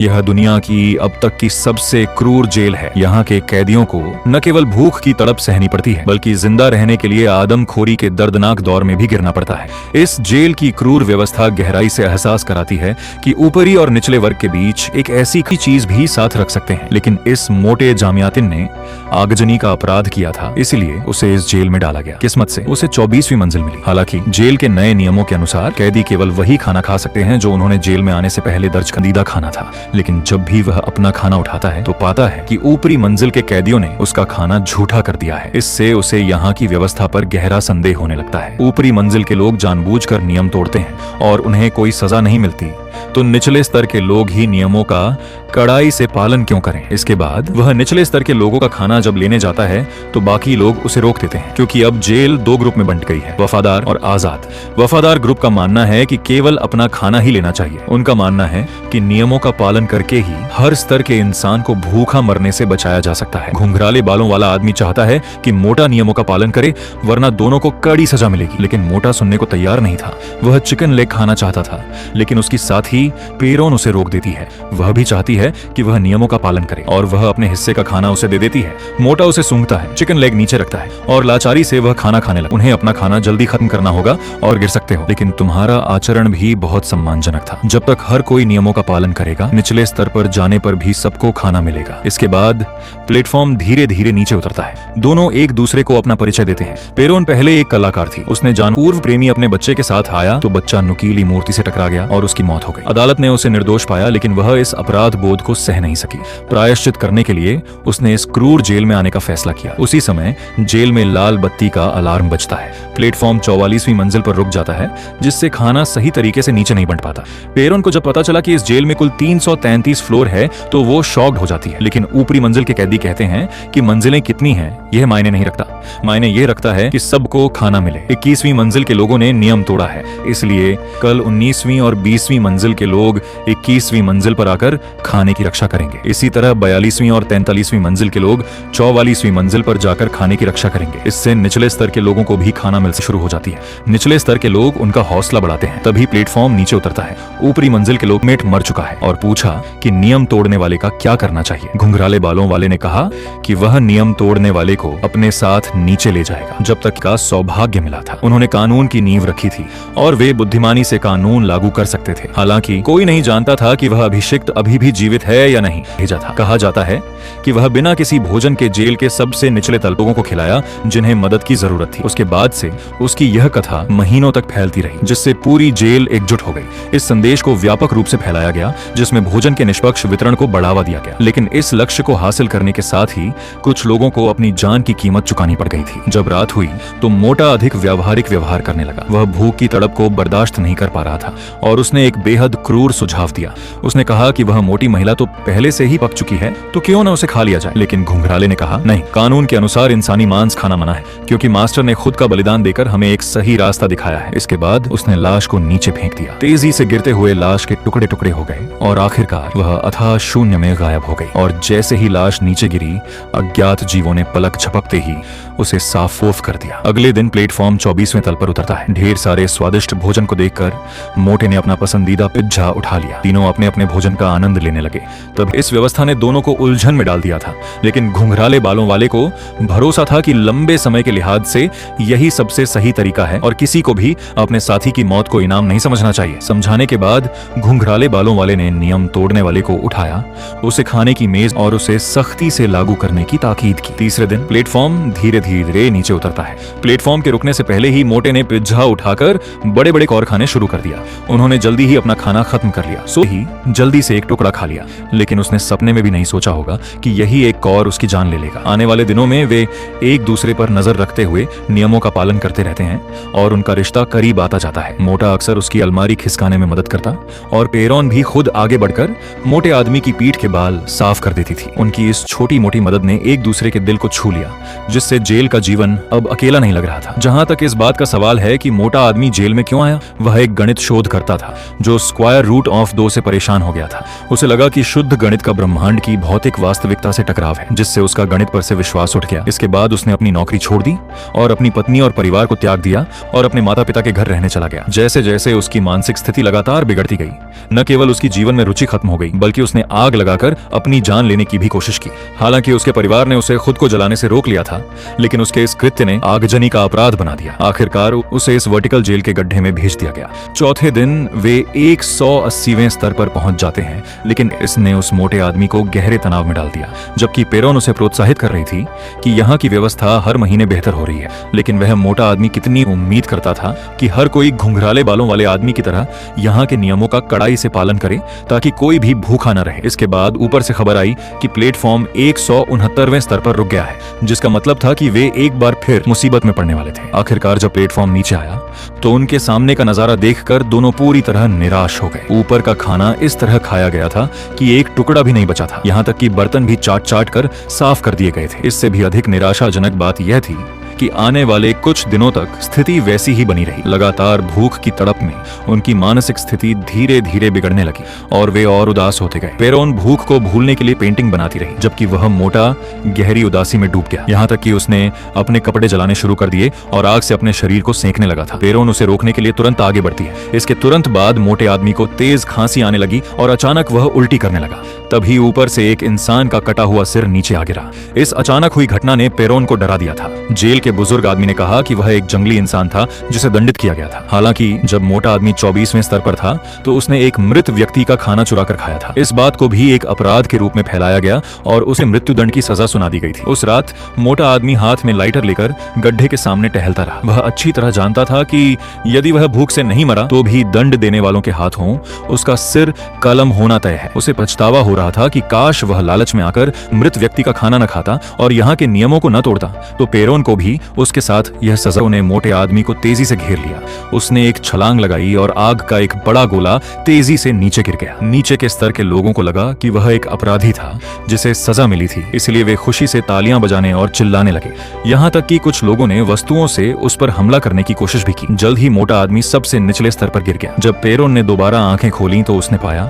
यह दुनिया की अब तक की सबसे क्रूर जेल है। यहाँ के कैदियों को न केवल भूख की तड़प सहनी पड़ती है, बल्कि जिंदा रहने के लिए आदमखोरी के दर्दनाक दौर में भी गिरना पड़ता है। इस जेल की क्रूर व्यवस्था गहराई से एहसास कराती है कि ऊपरी और निचले वर्ग के बीच एक ऐसी चीज भी साथ रख सकते हैं। लेकिन इस मोटे जामियातिन ने आगजनी का अपराध किया था, इसलिए उसे इस जेल में डाला गया। किस्मत से उसे 24वीं मंजिल मिली। हालांकि जेल के नए नियमों के अनुसार कैदी केवल वही खाना खा सकते हैं जो उन्होंने जेल में आने से पहले दर्ज कंदीदा खाना था। लेकिन जब भी वह अपना खाना उठाता है तो पाता है कि ऊपरी मंजिल के कैदियों ने उसका खाना झूठा कर दिया है। इससे उसे यहाँ की व्यवस्था पर गहरा संदेह होने लगता है। ऊपरी मंजिल के लोग जानबूझकर नियम तोड़ते हैं और उन्हें कोई सजा नहीं मिलती, तो निचले स्तर के लोग ही नियमों का कड़ाई से पालन क्यों करें। इसके बाद वह निचले स्तर के लोगों का खाना जब लेने जाता है तो बाकी लोग उसे रोक देते हैं, क्योंकि अब जेल दो ग्रुप में बंट गई है, वफादार और आजाद। वफादार ग्रुप का मानना है कि केवल अपना खाना ही लेना चाहिए। उनका मानना है कि नियमों का पालन करके ही हर स्तर के इंसान को भूखा मरने से बचाया जा सकता है। घुंघराले बालों वाला आदमी चाहता है कि मोटा नियमों का पालन करे, वरना दोनों को कड़ी सजा मिलेगी। लेकिन मोटा सुनने को तैयार नहीं था। वह चिकन लेग खाना चाहता था, लेकिन उसकी साथी पेरोन उसे रोक देती है। वह भी चाहती है कि वह नियमों का पालन करे और वह अपने हिस्से का खाना उसे दे देती है। मोटा उसे सूंघता है, चिकन लेग नीचे रखता है और लाचारी से वह खाना खाने लगता। उन्हें अपना खाना जल्दी खत्म करना होगा और गिर सकते हो। लेकिन तुम्हारा आचरण भी बहुत सम्मानजनक था। जब तक हर कोई नियमों का पालन करेगा, निचले स्तर पर जाने पर भी सबको खाना मिलेगा। इसके बाद प्लेटफॉर्म धीरे धीरे नीचे उतरता है। दोनों एक दूसरे को अपना परिचय देते हैं। पेरोन पहले एक कलाकार थी। उसने जान पूर्व प्रेमी अपने बच्चे के साथ आया तो बच्चा नुकीली मूर्ति से टकरा गया और उसकी मौत हो गई। अदालत ने उसे निर्दोष पाया, लेकिन वह इस अपराध बोध को सह नहीं सकी। प्रायश्चित करने के लिए उसने इस क्रूर जेल में आने का फैसला किया। उसी समय जेल में लाल बत्ती का अलार्म बजता है। प्लेटफॉर्म 44वीं मंजिल पर रुक जाता है, जिससे खाना सही तरीके से नीचे नहीं बंट पाता। पेरोन को जब पता चला कि इस जेल में कुल 333 फ्लोर है तो वो शॉक्ड हो जाती है। लेकिन ऊपरी मंजिल के कैदी कहते हैं कि मंजिलें कितनी हैं यह मायने नहीं रखता। मायने ये रखता है कि सबको खाना मिले। 21वीं मंजिल के लोगों ने नियम तोड़ा है, इसलिए कल 19वीं और 20वीं मंजिल के लोग 21वीं मंजिल पर आकर खाने की रक्षा करेंगे। इसी तरह 42वीं और 43वीं मंजिल के लोग 44वीं मंजिल पर जाकर खाने की रक्षा करेंगे। इससे निचले स्तर के लोगों को भी खाना मिलना शुरू हो जाती है। निचले स्तर के लोग उनका हौसला बढ़ाते हैं। तभी प्लेटफॉर्म नीचे उतरता है। ऊपरी मंजिल के लोग मेट मर चुका है और पूछा कि नियम तोड़ने वाले का क्या करना चाहिए। घुंघराले बालों वाले ने कहा कि वह नियम तोड़ने वाले को अपने साथ नीचे ले जाएगा। जब तक का सौभाग्य मिला था, उन्होंने कानून की नींव रखी थी और वे बुद्धिमानी से कानून लागू कर सकते थे। हालांकि कोई नहीं जानता था कि वह अभिषिक्त अभी भी जीवित है या नहीं। भेजा था। कहा जाता है कि वह बिना किसी भोजन के जेल के सबसे निचले तल लोगों को खिलाया जिन्हें मदद की जरूरत थी। उसके बाद से उसकी यह कथा महीनों तक फैलती रही, जिससे पूरी जेल एकजुट हो गई। इस संदेश को व्यापक रूप से फैलाया गया, जिसमें भोजन के निष्पक्ष वितरण को बढ़ावा दिया गया। लेकिन इस लक्ष्य को हासिल करने के साथ ही कुछ लोगों को अपनी जान की कीमत चुकानी पड़ गई थी। जब रात हुई तो मोटा अधिक व्यावहारिक व्यवहार करने लगा। वह भूख की तड़प को बर्दाश्त नहीं कर पा रहा था और उसने एक बेहद क्रूर सुझाव दिया। उसने कहा कि वह मोटी महिला तो पहले से ही पक चुकी है, तो क्यों न उसे खा लिया जाए। लेकिन घुंघराले ने कहा, नहीं, कानून के अनुसार इंसानी मांस खाना मना है, क्योंकि मास्टर ने खुद का बलिदान देकर हमें एक सही रास्ता दिखाया है। इसके बाद उसने लाश को नीचे फेंक दिया। तेजी से गिरते हुए लाश के टुकड़े टुकड़े हो गए और आखिरकार वह अथाह शून्य में गायब हो गई। और जैसे ही लाश नीचे गिरी, अज्ञात जीवों ने पलक झपकते ही उसे साफ कर दिया। अगले दिन प्लेटफॉर्म 24वें तल पर उतरता है। ढेर सारे स्वादिष्ट भोजन को देखकर मोटे ने अपना पसंदीदा पिज्जा उठा लिया। तीनों अपने अपने भोजन का आनंद लेने लगे। तब इस व्यवस्था ने दोनों को उलझन में डाल दिया था। लेकिन घुंघराले बालों वाले को भरोसा था कि लंबे समय के लिहाज से यही सबसे सही तरीका है और किसी को भी अपने साथी की मौत को इनाम नहीं समझना चाहिए। समझाने के बाद घुंघराले बालों वाले ने नियम तोड़ने वाले को उठाया, उसे खाने की मेज और उसे सख्ती से लागू करने की ताकीद की। तीसरे दिन प्लेटफॉर्म धीरे धीरे नीचे उतरता है। प्लेटफॉर्म के रुकने से पहले ही मोटे ने पिज्जा उठाकर बड़े बड़े कौर खाने शुरू कर दिया। उन्होंने जल्दी ही अपना खाना खत्म कर लिया। सो ही जल्दी से एक टुकड़ा खा लिया। लेकिन उसने सपने में भी नहीं सोचा होगा कि यही एक कौर उसकी जान ले लेगा। आने वाले दिनों में वे एक दूसरे पर नजर रखते हुए नियमों का पालन करते रहते हैं और उनका रिश्ता करीब आता जाता है। मोटा अक्सर उसकी अलमारी खिसकाने में मदद करता और पेरोन भी खुद आगे बढ़कर मोटे आदमी की पीठ के बाल साफ कर देती थी। उनकी इस छोटी मोटी मदद ने एक दूसरे के दिल को छू लिया, जिससे जेल का जीवन अब अकेला नहीं लग रहा था। जहां तक इस बात का सवाल है कि मोटा आदमी जेल में क्यों आया, वह एक गणित शोध करता था जो स्क्वायर रूट ऑफ 2 से परेशान हो गया था। उसे लगा कि शुद्ध गणित का ब्रह्मांड की भौतिक वास्तविकता से टकराव है, जिससे उसका गणित पर से विश्वास उठ गया। इसके बाद उसने अपनी नौकरी छोड़ दी और अपनी पत्नी और परिवार को त्याग दिया और अपने माता पिता के घर रहने चला गया। जैसे जैसे उसकी मानसिक स्थिति लगातार बिगड़ती गई, न केवल उसकी जीवन में रुचि खत्म हो गई, बल्कि उसने आग लगाकर अपनी जान लेने की भी कोशिश की। हालांकि उसके परिवार ने उसे खुद को जलाने से रोक लिया था, लेकिन उसके इस कृत्य ने आगजनी का अपराध बना दिया। आखिरकार उसे इस वर्टिकल जेल के गड्ढे में भेज दिया गया। चौथे दिन वे 180वें स्तर पर पहुंच जाते हैं, लेकिन इसने उस मोटे आदमी को गहरे तनाव में डाल दिया। जबकि पेरोन उसे प्रोत्साहित कर रही थी कि यहाँ की व्यवस्था हर महीने बेहतर हो रही है, लेकिन वह मोटा आदमी कितनी उम्मीद करता था कि हर कोई घुंघराले बालों वाले आदमी की तरह यहाँ के नियमों का कड़ाई से पालन करे ताकि कोई भी भूखा न रहे। इसके बाद ऊपर से खबर आई कि प्लेटफॉर्म 169वें स्तर पर रुक गया है, जिसका मतलब था कि वे एक बार फिर मुसीबत में पड़ने वाले थे। आखिरकार जब प्लेटफॉर्म नीचे आया तो उनके सामने का नजारा देखकर दोनों पूरी तरह निराश हो गए। ऊपर का खाना इस तरह खाया गया था कि एक टुकड़ा भी नहीं बचा था, यहाँ तक कि बर्तन भी चाट चाट कर साफ कर दिए गए थे। इससे भी अधिक निराशाजनक बात यह थी कि आने वाले कुछ दिनों तक स्थिति वैसी ही बनी रही। लगातार भूख की तड़प में उनकी मानसिक स्थिति धीरे धीरे बिगड़ने लगी और वे और उदास होते गए। पेरोन भूख को भूलने के लिए पेंटिंग बनाती रही, जबकि वह मोटा गहरी उदासी में डूब गया। यहाँ तक कि उसने अपने कपड़े जलाने शुरू कर दिए और आग से अपने शरीर को सेंकने लगा था। पेरोन उसे रोकने के लिए तुरंत आगे बढ़ती है। इसके तुरंत बाद मोटे आदमी को तेज खांसी आने लगी और अचानक वह उल्टी करने लगा। तभी ऊपर से एक इंसान का कटा हुआ सिर नीचे आ गिरा। इस अचानक हुई घटना ने पेरोन को डरा दिया था। जेल के बुजुर्ग आदमी ने कहा कि वह एक जंगली इंसान था जिसे दंडित किया गया था। हालांकि जब मोटा आदमी 24वें स्तर पर था तो उसने एक मृत व्यक्ति का खाना चुरा कर खाया था। इस बात को भी एक अपराध के रूप में फैलाया गया और उसे मृत्युदंड की सजा सुना दी गई थी। उस रात मोटा आदमी हाथ में लाइटर लेकर गड्ढे के सामने टहलता रहा। वह अच्छी तरह जानता था कि यदि वह भूख से नहीं मरा तो भी दंड देने वालों के हाथों उसका सिर कलम होना तय है। उसे पछतावा हो रहा था कि काश वह लालच में आकर मृत व्यक्ति का खाना न खाता और यहाँ के नियमों को न तोड़ता, तो पेरोन को भी उसके साथ यह सजा। ने मोटे आदमी को तेजी से घेर लिया। उसने एक छलांग लगाई और आग का एक बड़ा गोला तेजी से नीचे गिर गया। नीचे के स्तर के लोगों को लगा कि वह एक अपराधी था जिसे सजा मिली थी, इसलिए वे खुशी से तालियां बजाने और चिल्लाने लगे। यहाँ तक कि कुछ लोगों ने वस्तुओं से उस पर हमला करने की कोशिश भी की। जल्द ही मोटा आदमी सबसे निचले स्तर पर गिर गया। जब पेरोन ने दोबारा आंखें खोली तो उसने पाया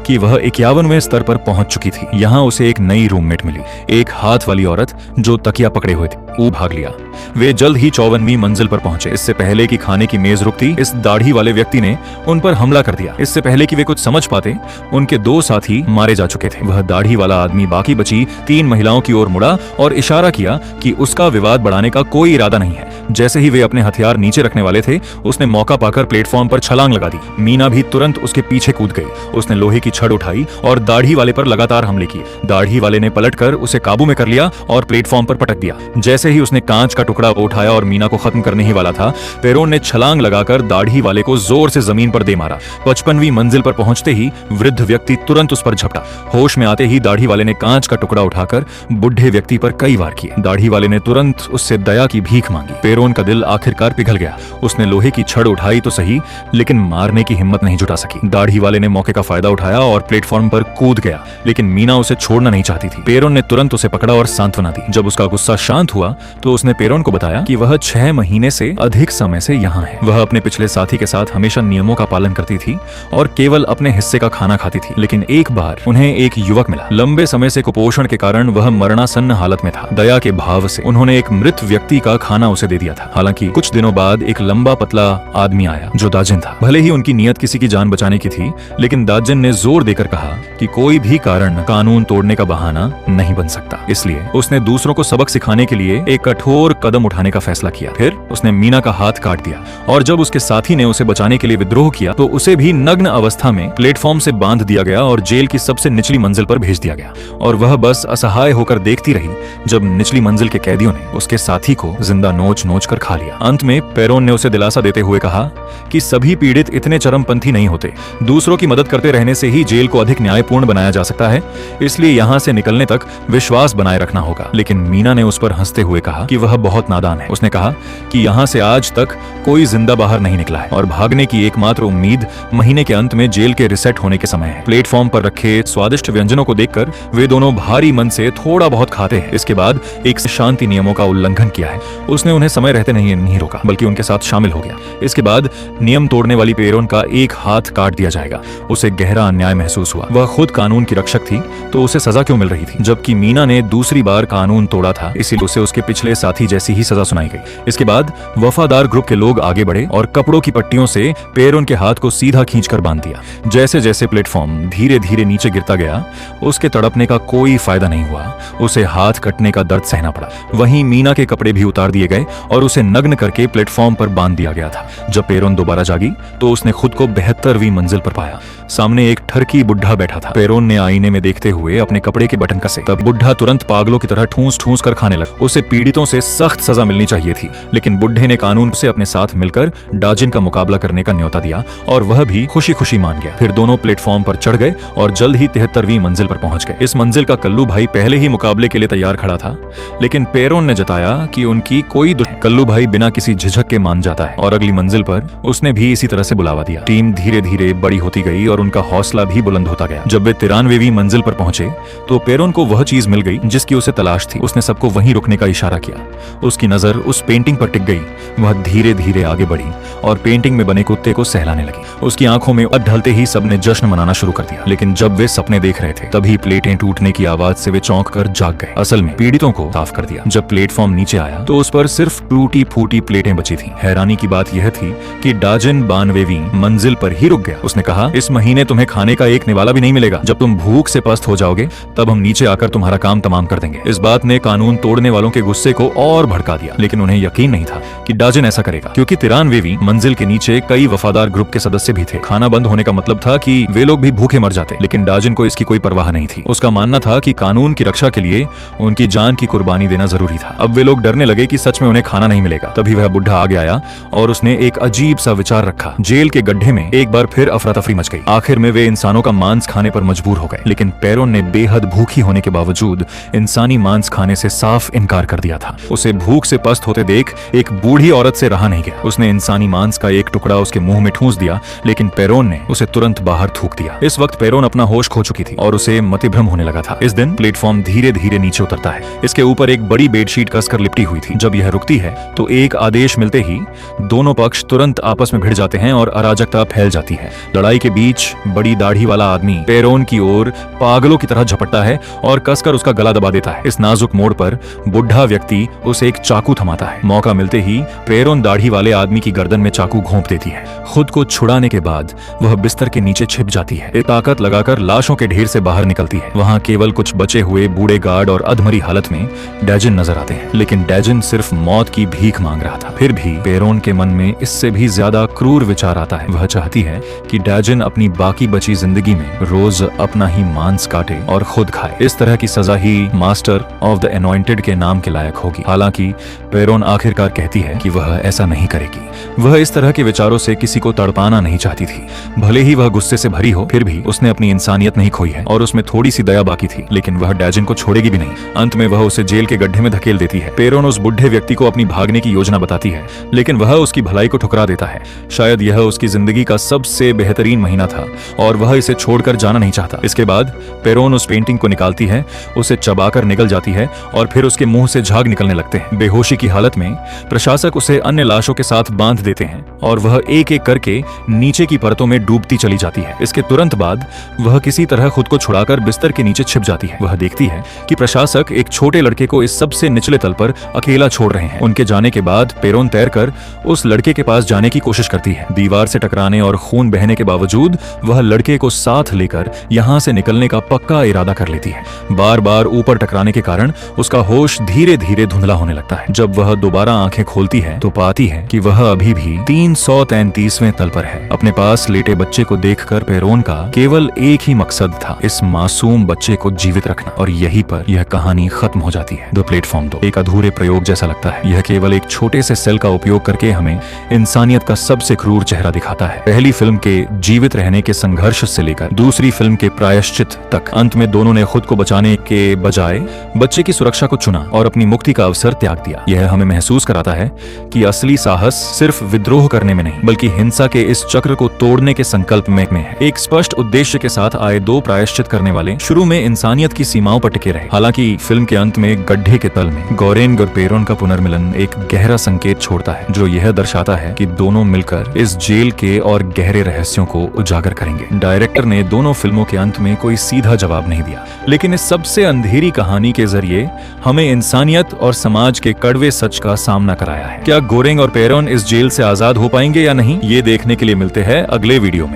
कि वह 51वें स्तर पर पहुंच चुकी थी। यहाँ उसे एक नई रूममेट मिली, एक हाथ वाली औरत जो तकिया पकड़े हुए थी। भाग लिया। वे जल्द ही 54वीं मंजिल पर पहुंचे। इससे पहले कि खाने की मेज रुकती, इस दाढ़ी वाले व्यक्ति ने उन पर हमला कर दिया। इससे पहले कि वे कुछ समझ पाते, उनके 2 साथी मारे जा चुके थे। वह दाढ़ी वाला आदमी बाकी बची 3 महिलाओं की ओर मुड़ा और इशारा किया कि उसका विवाद बढ़ाने का कोई इरादा नहीं है। जैसे ही वे अपने हथियार नीचे रखने वाले थे, उसने मौका पाकर प्लेटफॉर्म पर छलांग लगा दी। मीना भी तुरंत उसके पीछे कूद गई। उसने लोहे की छड़ उठाई और दाढ़ी वाले पर लगातार हमले किए। दाढ़ी वाले ने पलटकर उसे काबू में कर लिया और प्लेटफॉर्म पर पटक दिया। जैसे ही उसने कांच का टुकड़ा उठाया और मीना को खत्म करने ही वाला था, पेरोन ने छलांग लगाकर दाढ़ी वाले को जोर से जमीन पर दे मारा। 55वीं मंजिल पर पहुंचते ही वृद्ध व्यक्ति तुरंत उस पर झपटा। होश में आते ही दाढ़ी वाले ने कांच का टुकड़ा उठाकर बुढ़े व्यक्ति पर कई वार किए। दाढ़ी वाले ने तुरंत उससे दया की भीख मांगी। पेरोन का दिल आखिरकार पिघल गया। उसने लोहे की छड़ उठाई तो सही, लेकिन मारने की हिम्मत नहीं जुटा सकी। दाढ़ी वाले ने मौके का फायदा उठाया और प्लेटफॉर्म पर कूद गया, लेकिन मीना उसे छोड़ना नहीं चाहती थी। पेरोन ने तुरंत उसे पकड़ा और सांत्वना दी। जब उसका गुस्सा शांत हुआ तो उसने पेरोन को बताया कि वह 6 महीने से अधिक समय से यहाँ है। वह अपने पिछले साथी के साथ हमेशा नियमों का पालन करती थी और केवल अपने हिस्से का खाना खाती थी, लेकिन एक बार उन्हें एक युवक मिला। लंबे समय से कुपोषण के कारण वह मरणासन्न हालत में था। दया के भाव से उन्होंने एक मृत व्यक्ति का खाना उसे दे दिया था। हालांकि कुछ दिनों बाद एक लंबा पतला आदमी आया जो दाजिन था। भले ही उनकी नीयत किसी की जान बचाने की थी, लेकिन दाजिन ने जोर देकर कहा कि कोई भी कारण कानून तोड़ने का बहाना नहीं बन सकता। इसलिए उसने दूसरों को सबक सिखाने के लिए एक कठोर कदम उठाने का फैसला किया। फिर उसने मीना का हाथ काट दिया और जब उसके साथी ने उसे बचाने के लिए विद्रोह किया तो उसे भी नग्न अवस्था में प्लेटफॉर्म से बांध दिया गया और जेल की सबसे निचली मंजिल पर भेज दिया गया। और वह बस असहाय होकर देखती रही जब निचली मंजिल के कैदियों ने उसके साथी को जिंदा नोच नोच कर खा लिया। अंत में पेरोन ने उसे दिलासा देते हुए कहा कि सभी पीड़ित इतने चरमपंथी नहीं होते। दूसरों की मदद करते रहने से ही जेल को अधिक न्यायपूर्ण बनाया बनाया जा सकता है, इसलिए यहाँ से निकलने तक विश्वास बनाए रखना होगा। लेकिन मीना ने उस पर हंसते हुए कहा कि वह बहुत नादान है। उसने कहा कि यहाँ से आज तक कोई जिंदा बाहर नहीं निकला है और भागने की एकमात्र उम्मीद महीने के अंत में जेल के रिसेट होने के समय है। प्लेटफॉर्म पर रखे स्वादिष्ट व्यंजनों को देखकर वे दोनों भारी मन से थोड़ा बहुत खाते हैं। इसके बाद एक शांति नियमों का उल्लंघन किया है। उसने उन्हें समय रहते नहीं रोका, बल्कि उनके साथ शामिल हो गया। इसके बाद नियम तोड़ने वाली पेरोन का एक हाथ काट दिया जाएगा। उसे गहरा अन्याय महसूस हुआ। वह खुद कानून की रक्षक थी, तो उसे सजा क्यों मिल रही थी, जबकि मीना ने दूसरी बार कानून तोड़ा था, इसीलिए उसे उसके पिछले साथी जैसी ही सजा सुनाई गई। इसके बाद वफादार ग्रुप के लोग आगे बढ़े और कपड़ों की पट्टियों से पेरोन के हाथ को सीधा खींचकर बांध दिया। जैसे जैसे प्लेटफॉर्म धीरे धीरे नीचे गिरता गया, उसके तड़पने का कोई फायदा नहीं हुआ। उसे हाथ कटने का दर्द सहना पड़ा। वहीं मीना के कपड़े भी उतार दिए गए और उसे नग्न करके प्लेटफॉर्म पर बांध दिया गया था। जब पेरोन दोबारा जागी तो उसने खुद को 72वीं मंजिल पर पाया। सामने एक ठरकी बुढ़ा बैठा था। पेरोन ने आईने में देखते हुए अपने कपड़े के बटन कसे। तब बुढ़ा तुरंत पागलों की तरह ठूंस ठूंस कर खाने लगा। उसे पीड़ितों से सख्त सजा मिलनी चाहिए थी, लेकिन बुढ़े ने कानून से अपने साथ मिलकर डाजिन का मुकाबला करने का न्योता दिया और वह भी खुशी खुशी मान गया। फिर दोनों प्लेटफॉर्म पर चढ़ गए और जल्द ही 73वीं मंजिल पर पहुंच गए। इस मंजिल का कल्लू भाई पहले ही मुकाबले के लिए तैयार खड़ा था, लेकिन पेरोन ने जताया कि उनकी कोई कल्लू भाई बिना किसी झिझक के मान जाता है और अगली मंजिल पर उसने भी इसी तरह से बुलावा दिया। टीम धीरे धीरे बड़ी होती गई और उनका हौसला भी बुलंद होता गया। जब वे 93वीं मंजिल पर पहुंचे तो पेरोन को वह चीज मिल गई जिसकी उसे तलाश थी। उसने सबको वहीं रुकने का इशारा किया। उसकी नजर उस पेंटिंग पर टिक गई। वह धीरे धीरे आगे बढ़ी और पेंटिंग में बने कुत्ते को सहलाने लगी। उसकी आंखों में ढलते ही सबने जश्न मनाना शुरू कर दिया। लेकिन जब वे सपने देख रहे थे तभी प्लेटें टूटने की आवाज से वे चौंक कर जाग गए। असल में पीड़ितों को साफ कर दिया। जब प्लेटफॉर्म नीचे आया तो उस पर सिर्फ टूटी फूटी प्लेटें बची थी। हैरानी की बात यह थी कि डाजिन 92वीं मंजिल पर ही रुक गया। उसने कहा, इस महीने तुम्हें खाने का एक निवाला भी नहीं मिलेगा। जब तुम भूख से पस्त हो जाओगे तब हम नीचे आकर तुम्हारा काम तमाम कर देंगे। इस बात ने कानून तोड़ने वालों के गुस्से को और भड़का दिया, लेकिन उन्हें यकीन नहीं था कि डाजिन ऐसा करेगा, क्योंकि 93वीं मंजिल के नीचे कई वफादार ग्रुप के सदस्य भी थे। खाना बंद होने का मतलब था कि वे लोग भी भूखे मर जाते, लेकिन डाजिन को इसकी कोई परवाह नहीं थी। उसका मानना था कि कानून की रक्षा के लिए उनकी जान की कुर्बानी देना जरूरी था। अब वे लोग डरने लगे कि सच में उन्हें खाना नहीं मिलेगा। तभी वह बुढ़ा आगे आया और उसने एक अजीब सा विचार रखा। जेल के गड्ढे में एक बार फिर अफरा तफरी मच गई। आखिर में वे इंसानों का मांस खाने पर मजबूर हो गए, लेकिन पेरोन ने बेहद भूखी होने के बावजूद इंसानी मांस खाने से साफ इनकार कर दिया था। उसे भूख से पस्त होते देख एक बूढ़ी औरत से रहा नहीं गया। उसने इंसानी मांस का एक टुकड़ा उसके मुंह में ठूंस दिया, लेकिन पेरोन ने उसे तुरंत बाहर थूक दिया। इस वक्त पेरोन अपना होश खो चुकी थी और उसे मतिभ्रम होने लगा था। इस दिन प्लेटफॉर्म धीरे धीरे नीचे उतरता है। इसके ऊपर एक बड़ी बेडशीट कसकर लिपटी हुई थी। जब यह रुकती है तो एक आदेश मिलते ही दोनों पक्ष तुरंत आपस में भिड़ जाते हैं और अराजकता फैल जाती है। लड़ाई के बीच बड़ी दाढ़ी वाला आदमी पेरोन की ओर पागलों की तरह झपटता है और कसकर उसका गला दबा देता है। इस नाजुक मोड़ पर बुढ़ा व्यक्ति उसे एक चाकू थमाता है। मौका मिलते ही पेरोन दाढ़ी वाले आदमी की गर्दन में चाकू घोंप देती है। खुद को छुड़ाने के बाद वह बिस्तर के नीचे छिप जाती है। एक ताकत लगाकर लाशों के ढेर से बाहर निकलती है। वहां केवल कुछ बचे हुए बूढ़े गार्ड और अधमरी हालत में डैजिन नजर आते हैं, लेकिन डैजिन सिर्फ मौत की भीख मांग रहा था। फिर भी पेरोन के मन में इससे भी ज्यादा क्रूर विचार आता है। वह चाहती है कि डैजिन अपनी बाकी बची जिंदगी में रोज अपना ही मांस काटे और खुद खाए। इस तरह की सजा ही मास्टर ऑफ द एनॉइंटेड के नाम के लायक होगी। हालांकि पेरोन आखिरकार कहती है कि वह ऐसा नहीं करेगी। वह इस तरह के विचारों से किसी को तड़पाना नहीं चाहती थी। भले ही वह गुस्से से भरी हो, फिर भी उसने अपनी इंसानियत नहीं खोई है और उसमें थोड़ी सी दया बाकी थी। लेकिन वह डैजिन को छोड़ेगी भी नहीं। अंत में वह उसे जेल के गड्ढे में धकेल देती है। पेरोन उस बुढ़े व्यक्ति को अपनी भागने की योजना बताती है, लेकिन वह उसकी भलाई को ठुकरा देता है। शायद यह उसकी जिंदगी का सबसे बेहतरीन महीना था और वह इसे छोड़कर जाना नहीं चाहता। इसके बाद पेरोन उस पेंटिंग को निकालती है, उसे चबाकर निगल जाती है और फिर उसके मुंह से झाग निकलने लगते हैं। बेहोशी की हालत में प्रशासक उसे अन्य लाशों के साथ बांध देते हैं और वह एक एक करके नीचे की परतों में डूबती चली जाती है। इसके तुरंत बाद वह किसी तरह खुद को छुड़ाकर बिस्तर के नीचे छिप जाती है। वह देखती है कि प्रशासक एक छोटे लड़के को इस सबसे निचले तल पर अकेला छोड़ रहे हैं। उनके जाने के बाद पेरोन तैरकर उस लड़के के पास जाने की कोशिश करती है। दीवार से टकराने और खून बहने के बावजूद वह लड़के को साथ लेकर यहाँ से निकलने का पक्का इरादा कर लेती है। बार बार ऊपर टकराने के कारण उसका होश धीरे धीरे धुंधला होने लगता है। जब वह दोबारा आंखें खोलती है तो पाती है कि वह अभी भी 333वें तल पर है। अपने पास लेटे बच्चे को देखकर पेरोन का केवल एक ही मकसद था, इस मासूम बच्चे को जीवित रखना। और यहीं पर यह कहानी खत्म हो जाती है। द प्लेटफॉर्म 2 एक अधूरे प्रयोग जैसा लगता है। यह केवल एक छोटे से सेल का उपयोग करके हमें इंसानियत का सबसे क्रूर चेहरा दिखाता है। पहली फिल्म के जीवित रहने के संघर्ष से लेकर दूसरी फिल्म के प्रायश्चित तक अंत में दोनों ने खुद को बचाने के बजाय बच्चे की सुरक्षा को चुना और अपनी मुक्ति का अवसर त्याग दिया। यह हमें महसूस कराता है कि असली साहस सिर्फ विद्रोह करने में नहीं, बल्कि हिंसा के इस चक्र को तोड़ने के संकल्प में है। एक स्पष्ट उद्देश्य के साथ आए दो प्रायश्चित करने वाले शुरू में इंसानियत की सीमाओं पर टिके रहे। हालांकि फिल्म के अंत में गड्ढे के तल में गोरेन और पेरोन का पुनर्मिलन एक गहरा संकेत छोड़ता है, जो यह दर्शाता है कि दोनों मिलकर इस जेल के और गहरे रहस्यों को उजागर करेंगे। डायरेक्टर ने दोनों फिल्मों के अंत में कोई सीधा जवाब नहीं दिया, लेकिन इस सबसे अंधेरी कहानी के जरिए हमें इंसानियत और समाज के कड़वे सच का सामना कराया है। क्या गोरेंग और पेरोन इस जेल से आजाद हो पाएंगे या नहीं, ये देखने के लिए मिलते हैं अगले वीडियो में।